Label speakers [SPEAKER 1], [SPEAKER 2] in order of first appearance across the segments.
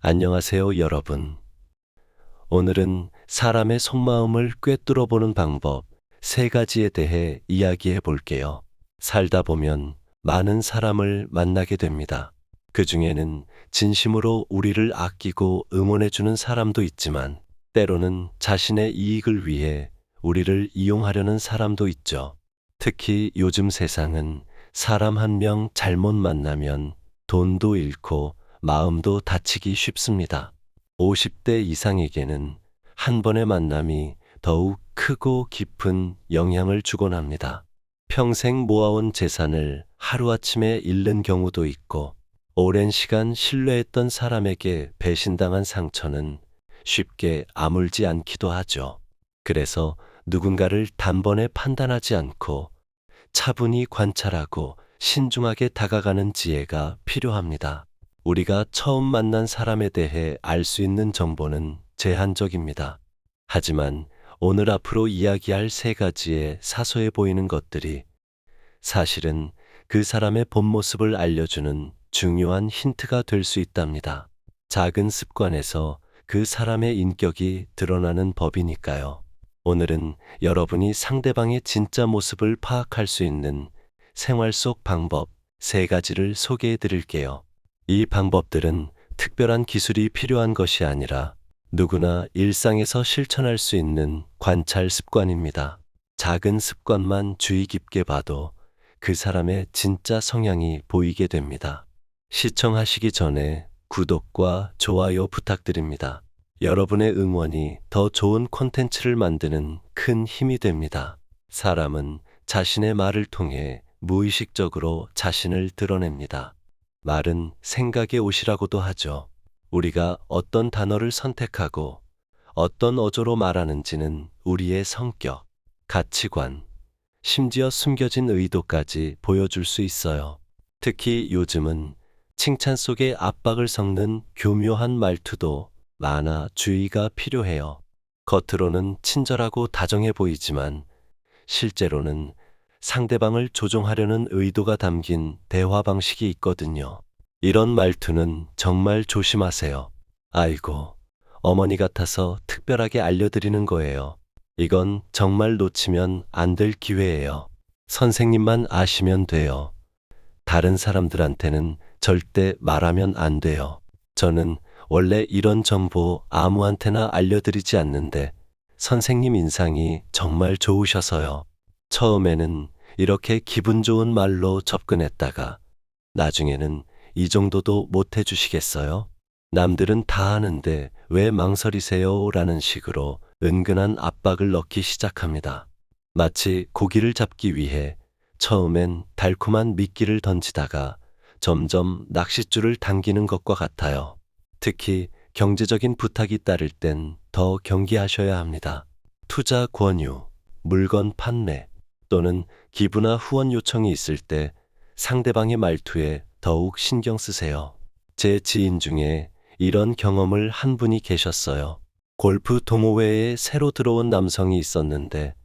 [SPEAKER 1] 안녕하세요, 여러분. 오늘은 사람의 속마음을 꿰뚫어 보는 방법 3가지에 대해 이야기해 볼게요. 살다 보면 많은 사람을 만나게 됩니다. 그 중에는 진심으로 우리를 아끼고 응원해 주는 사람도 있지만 때로는 자신의 이익을 위해 우리를 이용하려는 사람도 있죠. 특히 요즘 세상은 사람 한 명 잘못 만나면 돈도 잃고 마음도 다치기 쉽습니다. 50대 이상에게는 한 번의 만남이 더욱 크고 깊은 영향을 주곤 합니다. 평생 모아온 재산을 하루아침에 잃는 경우도 있고, 오랜 시간 신뢰했던 사람에게 배신당한 상처는 쉽게 아물지 않기도 하죠. 그래서 누군가를 단번에 판단하지 않고 차분히 관찰하고 신중하게 다가가는 지혜가 필요합니다. 우리가 처음 만난 사람에 대해 알 수 있는 정보는 제한적입니다. 하지만 오늘 앞으로 이야기할 3가지의 사소해 보이는 것들이 사실은 그 사람의 본 모습을 알려주는 중요한 힌트가 될 수 있답니다. 작은 습관에서 그 사람의 인격이 드러나는 법이니까요. 오늘은 여러분이 상대방의 진짜 모습을 파악할 수 있는 생활 속 방법 3가지를 소개해 드릴게요. 이 방법들은 특별한 기술이 필요한 것이 아니라 누구나 일상에서 실천할 수 있는 관찰 습관입니다. 작은 습관만 주의 깊게 봐도 그 사람의 진짜 성향이 보이게 됩니다. 시청하시기 전에 구독과 좋아요 부탁드립니다. 여러분의 응원이 더 좋은 콘텐츠를 만드는 큰 힘이 됩니다. 사람은 자신의 말을 통해 무의식적으로 자신을 드러냅니다. 말은 생각의 옷이라고도 하죠. 우리가 어떤 단어를 선택하고 어떤 어조로 말하는지는 우리의 성격, 가치관, 심지어 숨겨진 의도까지 보여줄 수 있어요. 특히 요즘은 칭찬 속에 압박을 섞는 교묘한 말투도 많아 주의가 필요해요. 겉으로는 친절하고 다정해 보이지만 실제로는 상대방을 조종하려는 의도가 담긴 대화 방식이 있거든요. 이런 말투는 정말 조심하세요. 아이고, 어머니 같아서 특별하게 알려드리는 거예요. 이건 정말 놓치면 안 될 기회예요. 선생님만 아시면 돼요. 다른 사람들한테는 절대 말하면 안 돼요. 저는 원래 이런 정보 아무한테나 알려드리지 않는데 선생님 인상이 정말 좋으셔서요. 처음에는 이렇게 기분 좋은 말로 접근했다가 나중에는 이 정도도 못 해주시겠어요? 남들은 다 하는데 왜 망설이세요? 라는 식으로 은근한 압박을 넣기 시작합니다. 마치 고기를 잡기 위해 처음엔 달콤한 미끼를 던지다가 점점 낚싯줄을 당기는 것과 같아요. 특히 경제적인 부탁이 따를 땐 더 경계하셔야 합니다. 투자 권유, 물건 판매, 또는 기부나 후원 요청이 있을 때 상대방의 말투에 더욱 신경 쓰세요. 제 지인 중에 이런 경험을 한 분이 계셨어요. 골프 동호회에 새로 들어온 남성이 있었는데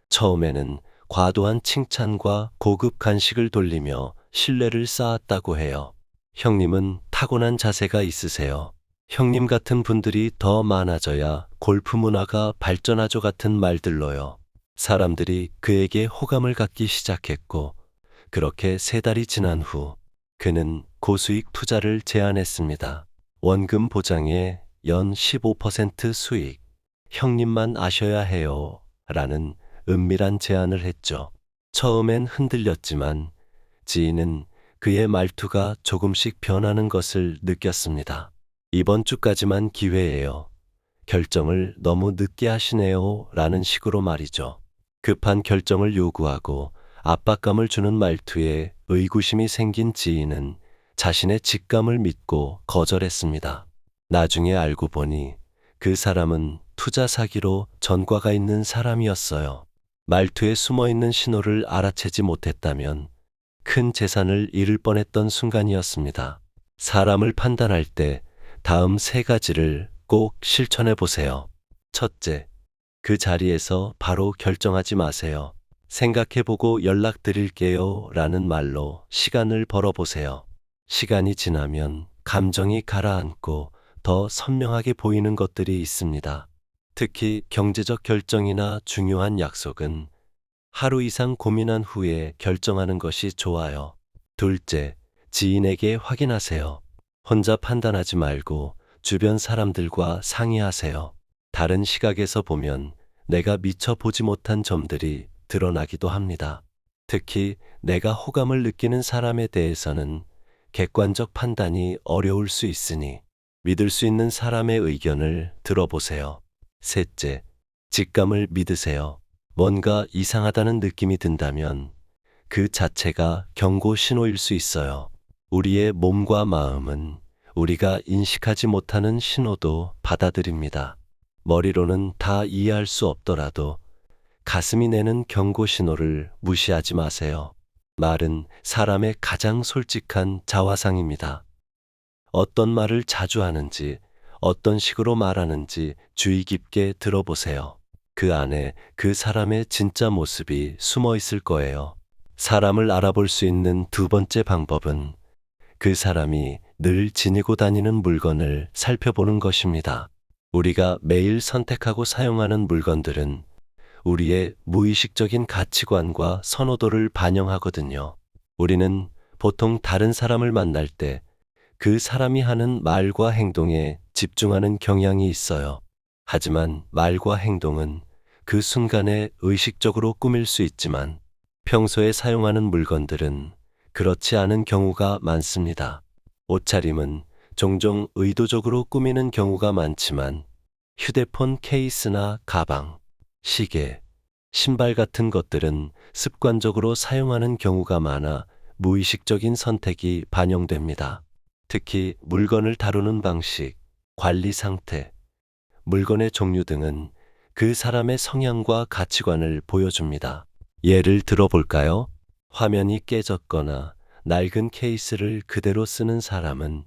[SPEAKER 1] 처음에는 과도한 칭찬과 고급 간식을 돌리며 신뢰를 쌓았다고 해요. 형님은 타고난 자세가 있으세요. 형님 같은 분들이 더 많아져야 골프 문화가 발전하죠 같은 말들로요. 사람들이 그에게 호감을 갖기 시작했고 그렇게 3달이 지난 후 그는 고수익 투자를 제안했습니다. 원금 보장에 연 15% 수익, 형님만 아셔야 해요 라는 은밀한 제안을 했죠. 처음엔 흔들렸지만 지인은 그의 말투가 조금씩 변하는 것을 느꼈습니다. 이번 주까지만 기회예요. 결정을 너무 늦게 하시네요 라는 식으로 말이죠. 급한 결정을 요구하고 압박감을 주는 말투에 의구심이 생긴 지인은 자신의 직감을 믿고 거절했습니다. 나중에 알고 보니 그 사람은 투자 사기로 전과가 있는 사람이었어요. 말투에 숨어있는 신호를 알아채지 못했다면 큰 재산을 잃을 뻔했던 순간이었습니다. 사람을 판단할 때 다음 3가지를 꼭 실천해 보세요. 첫째, 그 자리에서 바로 결정하지 마세요. 생각해보고 연락드릴게요 라는 말로 시간을 벌어보세요. 시간이 지나면 감정이 가라앉고 더 선명하게 보이는 것들이 있습니다. 특히 경제적 결정이나 중요한 약속은 하루 이상 고민한 후에 결정하는 것이 좋아요. 둘째, 지인에게 확인하세요. 혼자 판단하지 말고 주변 사람들과 상의하세요. 다른 시각에서 보면 내가 미처 보지 못한 점들이 드러나기도 합니다. 특히 내가 호감을 느끼는 사람에 대해서는 객관적 판단이 어려울 수 있으니 믿을 수 있는 사람의 의견을 들어보세요. 셋째, 직감을 믿으세요. 뭔가 이상하다는 느낌이 든다면 그 자체가 경고 신호일 수 있어요. 우리의 몸과 마음은 우리가 인식하지 못하는 신호도 받아들입니다. 머리로는 다 이해할 수 없더라도 가슴이 내는 경고 신호를 무시하지 마세요. 말은 사람의 가장 솔직한 자화상입니다. 어떤 말을 자주 하는지, 어떤 식으로 말하는지 주의 깊게 들어보세요. 그 안에 그 사람의 진짜 모습이 숨어 있을 거예요. 사람을 알아볼 수 있는 두 번째 방법은 그 사람이 늘 지니고 다니는 물건을 살펴보는 것입니다. 우리가 매일 선택하고 사용하는 물건들은 우리의 무의식적인 가치관과 선호도를 반영하거든요. 우리는 보통 다른 사람을 만날 때 그 사람이 하는 말과 행동에 집중하는 경향이 있어요. 하지만 말과 행동은 그 순간에 의식적으로 꾸밀 수 있지만 평소에 사용하는 물건들은 그렇지 않은 경우가 많습니다. 옷차림은 종종 의도적으로 꾸미는 경우가 많지만 휴대폰 케이스나 가방, 시계, 신발 같은 것들은 습관적으로 사용하는 경우가 많아 무의식적인 선택이 반영됩니다. 특히 물건을 다루는 방식, 관리 상태, 물건의 종류 등은 그 사람의 성향과 가치관을 보여줍니다. 예를 들어볼까요? 화면이 깨졌거나 낡은 케이스를 그대로 쓰는 사람은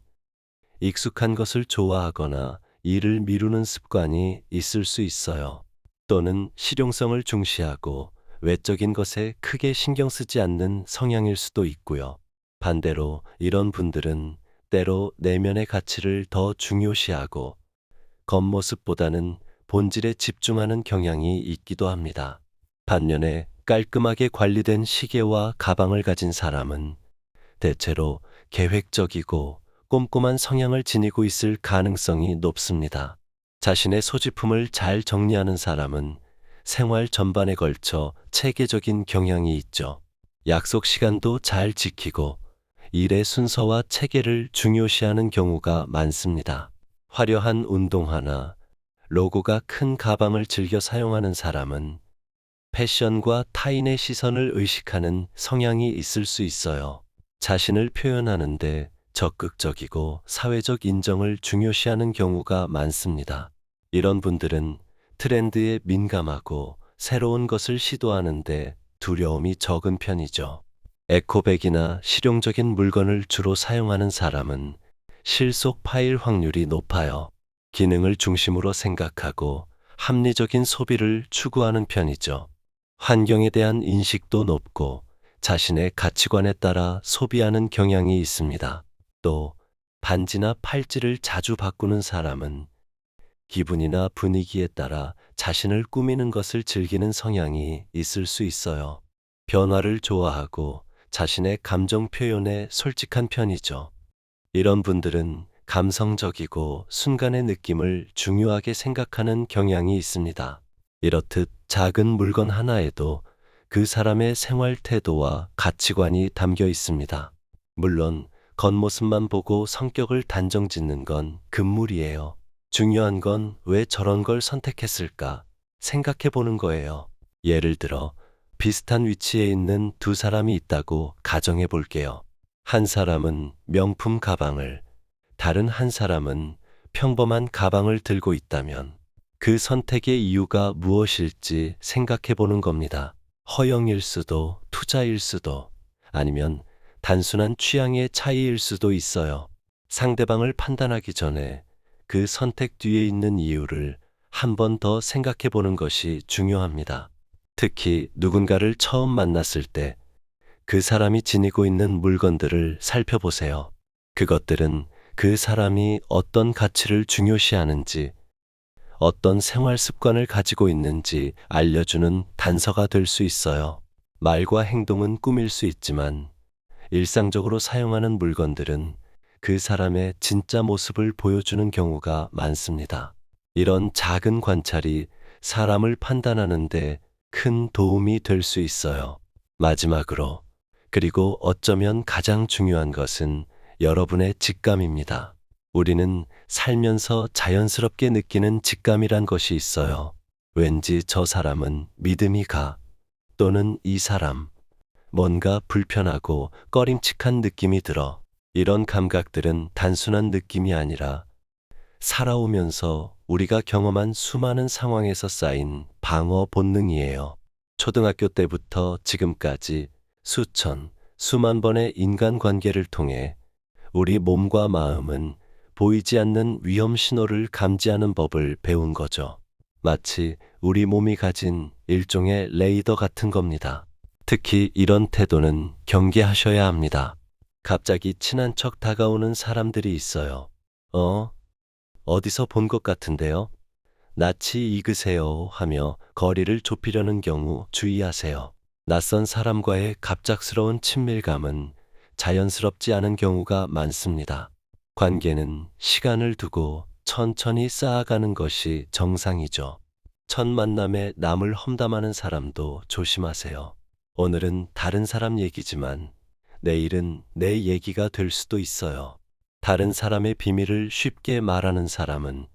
[SPEAKER 1] 익숙한 것을 좋아하거나 일을 미루는 습관이 있을 수 있어요. 또는 실용성을 중시하고 외적인 것에 크게 신경 쓰지 않는 성향일 수도 있고요. 반대로 이런 분들은 때로 내면의 가치를 더 중요시하고 겉모습보다는 본질에 집중하는 경향이 있기도 합니다. 반면에 깔끔하게 관리된 시계와 가방을 가진 사람은 대체로 계획적이고 꼼꼼한 성향을 지니고 있을 가능성이 높습니다. 자신의 소지품을 잘 정리하는 사람은 생활 전반에 걸쳐 체계적인 경향이 있죠. 약속 시간도 잘 지키고 일의 순서와 체계를 중요시하는 경우가 많습니다. 화려한 운동화나 로고가 큰 가방을 즐겨 사용하는 사람은 패션과 타인의 시선을 의식하는 성향이 있을 수 있어요. 자신을 표현하는데 적극적이고 사회적 인정을 중요시하는 경우가 많습니다. 이런 분들은 트렌드에 민감하고 새로운 것을 시도하는데 두려움이 적은 편이죠. 에코백이나 실용적인 물건을 주로 사용하는 사람은 실속 파일 확률이 높아요. 기능을 중심으로 생각하고 합리적인 소비를 추구하는 편이죠. 환경에 대한 인식도 높고 자신의 가치관에 따라 소비하는 경향이 있습니다. 또 반지나 팔찌를 자주 바꾸는 사람은 기분이나 분위기에 따라 자신을 꾸미는 것을 즐기는 성향이 있을 수 있어요. 변화를 좋아하고 자신의 감정 표현에 솔직한 편이죠. 이런 분들은 감성적이고 순간의 느낌을 중요하게 생각하는 경향이 있습니다. 이렇듯 작은 물건 하나에도 그 사람의 생활 태도와 가치관이 담겨 있습니다. 물론 겉모습만 보고 성격을 단정 짓는 건 금물이에요. 중요한 건 왜 저런 걸 선택했을까 생각해 보는 거예요. 예를 들어 비슷한 위치에 있는 두 사람이 있다고 가정해 볼게요. 한 사람은 명품 가방을, 다른 한 사람은 평범한 가방을 들고 있다면 그 선택의 이유가 무엇일지 생각해 보는 겁니다. 허영일 수도, 투자일 수도, 아니면 단순한 취향의 차이일 수도 있어요. 상대방을 판단하기 전에 그 선택 뒤에 있는 이유를 한 번 더 생각해 보는 것이 중요합니다. 특히 누군가를 처음 만났을 때 그 사람이 지니고 있는 물건들을 살펴보세요. 그것들은 그 사람이 어떤 가치를 중요시하는지, 어떤 생활 습관을 가지고 있는지 알려주는 단서가 될 수 있어요. 말과 행동은 꾸밀 수 있지만 일상적으로 사용하는 물건들은 그 사람의 진짜 모습을 보여주는 경우가 많습니다. 이런 작은 관찰이 사람을 판단하는데 큰 도움이 될 수 있어요. 마지막으로, 그리고 어쩌면 가장 중요한 것은 여러분의 직감입니다. 우리는 살면서 자연스럽게 느끼는 직감이란 것이 있어요. 왠지 저 사람은 믿음이 가, 또는 이 사람, 뭔가 불편하고 꺼림칙한 느낌이 들어. 이런 감각들은 단순한 느낌이 아니라 살아오면서 우리가 경험한 수많은 상황에서 쌓인 방어 본능이에요. 초등학교 때부터 지금까지 수만 번의 인간관계를 통해 우리 몸과 마음은 보이지 않는 위험 신호를 감지하는 법을 배운 거죠. 마치 우리 몸이 가진 일종의 레이더 같은 겁니다. 특히 이런 태도는 경계하셔야 합니다. 갑자기 친한 척 다가오는 사람들이 있어요. 어디서 본 것 같은데요? 낯이 익으세요 하며 거리를 좁히려는 경우 주의하세요. 낯선 사람과의 갑작스러운 친밀감은 자연스럽지 않은 경우가 많습니다. 관계는 시간을 두고 천천히 쌓아가는 것이 정상이죠. 첫 만남에 남을 험담하는 사람도 조심하세요. 오늘은 다른 사람 얘기지만 내일은 내 얘기가 될 수도 있어요. 다른 사람의 비밀을 쉽게 말하는 사람은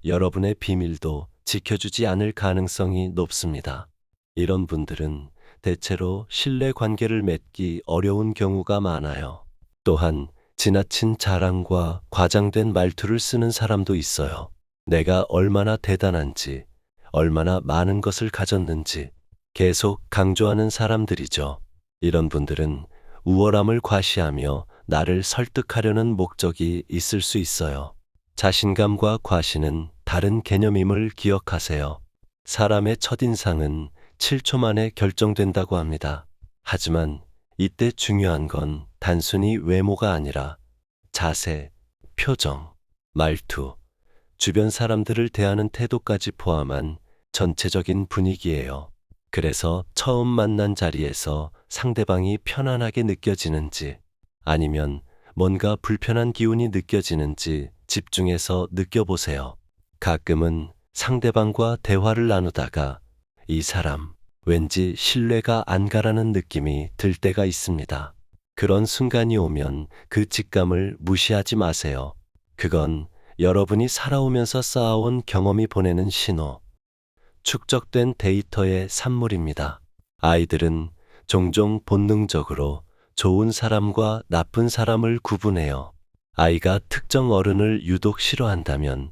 [SPEAKER 1] 여러분의 비밀도 지켜주지 않을 가능성이 높습니다. 이런 분들은 대체로 신뢰 관계를 맺기 어려운 경우가 많아요. 또한 지나친 자랑과 과장된 말투를 쓰는 사람도 있어요. 내가 얼마나 대단한지, 얼마나 많은 것을 가졌는지 계속 강조하는 사람들이죠. 이런 분들은 우월함을 과시하며 나를 설득하려는 목적이 있을 수 있어요. 자신감과 과시는 다른 개념임을 기억하세요. 사람의 첫인상은 7초 만에 결정된다고 합니다. 하지만 이때 중요한 건 단순히 외모가 아니라 자세, 표정, 말투, 주변 사람들을 대하는 태도까지 포함한 전체적인 분위기예요. 그래서 처음 만난 자리에서 상대방이 편안하게 느껴지는지 아니면 뭔가 불편한 기운이 느껴지는지 집중해서 느껴보세요. 가끔은 상대방과 대화를 나누다가 이 사람 왠지 신뢰가 안 가라는 느낌이 들 때가 있습니다. 그런 순간이 오면 그 직감을 무시하지 마세요. 그건 여러분이 살아오면서 쌓아온 경험이 보내는 신호, 축적된 데이터의 산물입니다. 아이들은 종종 본능적으로 좋은 사람과 나쁜 사람을 구분해요. 아이가 특정 어른을 유독 싫어한다면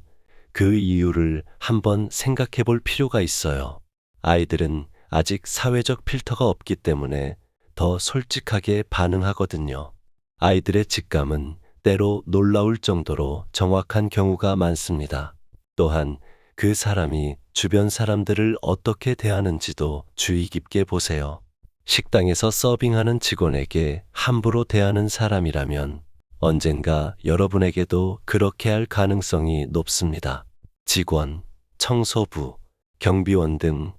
[SPEAKER 1] 그 이유를 한번 생각해 볼 필요가 있어요. 아이들은 아직 사회적 필터가 없기 때문에 더 솔직하게 반응하거든요. 아이들의 직감은 때로 놀라울 정도로 정확한 경우가 많습니다. 또한 그 사람이 주변 사람들을 어떻게 대하는지도 주의 깊게 보세요. 식당에서 서빙하는 직원에게 함부로 대하는 사람이라면 언젠가 여러분에게도 그렇게 할 가능성이 높습니다. 직원, 청소부, 경비원 등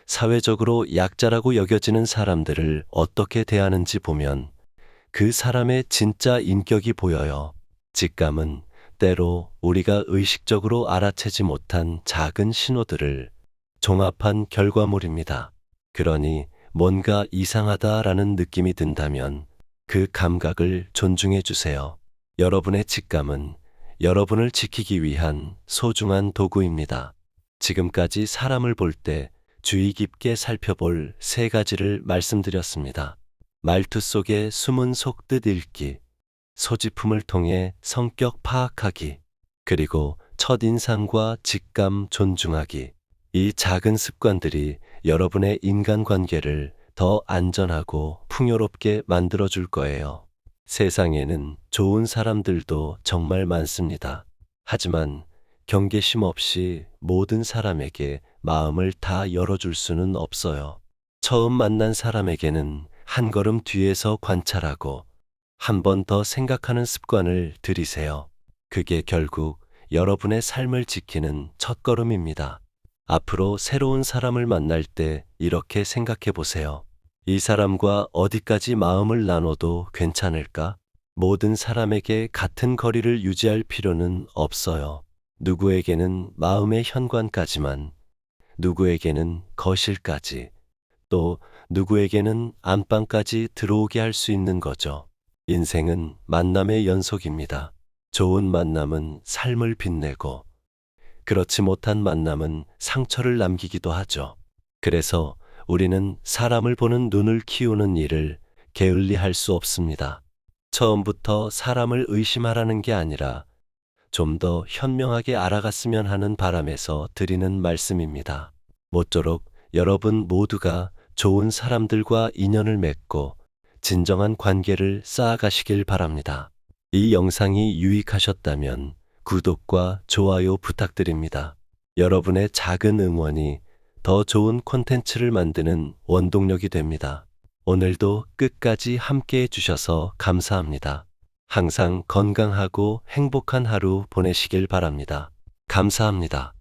[SPEAKER 1] 사회적으로 약자라고 여겨지는 사람들을 어떻게 대하는지 보면 그 사람의 진짜 인격이 보여요. 직감은 때로 우리가 의식적으로 알아채지 못한 작은 신호들을 종합한 결과물입니다. 그러니 뭔가 이상하다라는 느낌이 든다면 그 감각을 존중해 주세요. 여러분의 직감은 여러분을 지키기 위한 소중한 도구입니다. 지금까지 사람을 볼 때 주의 깊게 살펴볼 3가지를 말씀드렸습니다. 말투 속에 숨은 속뜻 읽기, 소지품을 통해 성격 파악하기, 그리고 첫인상과 직감 존중하기. 이 작은 습관들이 여러분의 인간관계를 더 안전하고 풍요롭게 만들어줄 거예요. 세상에는 좋은 사람들도 정말 많습니다. 하지만 경계심 없이 모든 사람에게 마음을 다 열어줄 수는 없어요. 처음 만난 사람에게는 한 걸음 뒤에서 관찰하고 한 번 더 생각하는 습관을 들이세요. 그게 결국 여러분의 삶을 지키는 첫걸음입니다. 앞으로 새로운 사람을 만날 때 이렇게 생각해 보세요. 이 사람과 어디까지 마음을 나눠도 괜찮을까? 모든 사람에게 같은 거리를 유지할 필요는 없어요. 누구에게는 마음의 현관까지만, 누구에게는 거실까지, 또 누구에게는 안방까지 들어오게 할 수 있는 거죠. 인생은 만남의 연속입니다. 좋은 만남은 삶을 빛내고, 그렇지 못한 만남은 상처를 남기기도 하죠. 그래서 우리는 사람을 보는 눈을 키우는 일을 게을리할 수 없습니다. 처음부터 사람을 의심하라는 게 아니라 좀 더 현명하게 알아갔으면 하는 바람에서 드리는 말씀입니다. 모쪼록 여러분 모두가 좋은 사람들과 인연을 맺고 진정한 관계를 쌓아가시길 바랍니다. 이 영상이 유익하셨다면 구독과 좋아요 부탁드립니다. 여러분의 작은 응원이 더 좋은 콘텐츠를 만드는 원동력이 됩니다. 오늘도 끝까지 함께 해주셔서 감사합니다. 항상 건강하고 행복한 하루 보내시길 바랍니다. 감사합니다.